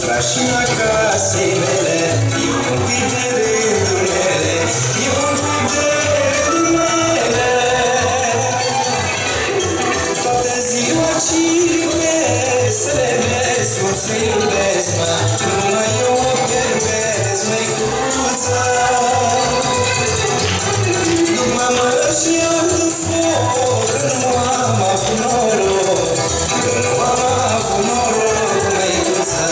Strașina casei mele e un pic de rândunele, e un pic de rândunele. Toată ziua ciripesc, să le vezi cum se iubesc, mă, numai eu o pierdes, măicuța. După mă și iau de foc, că nu am avut noroc, că nu am avut noroc, măicuța.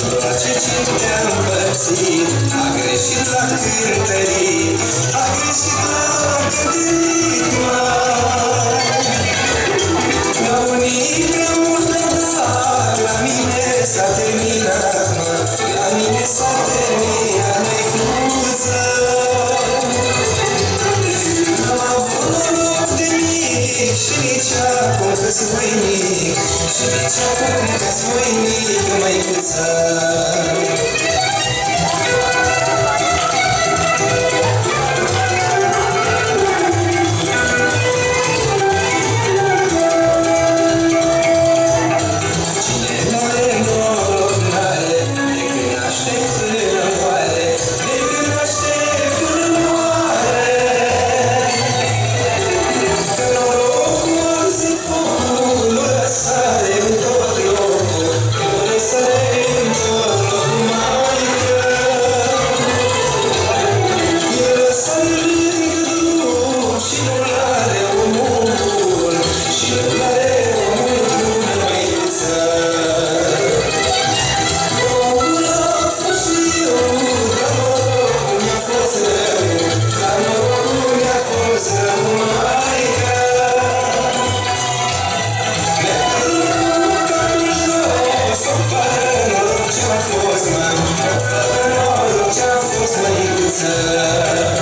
Noroace ce te-am împărțit, a greșit la cântărit, a greșit la cântărit, măi. La unii prea mult de dar, la mine s-a terminat, mă, la mine s-a terminat, măicuță. N-am avut noroc de mic și nici acum că-s voinic, și nici acum că-s voinic, măicuță. Ce-a fost, mă, ce-a fost, măicuță.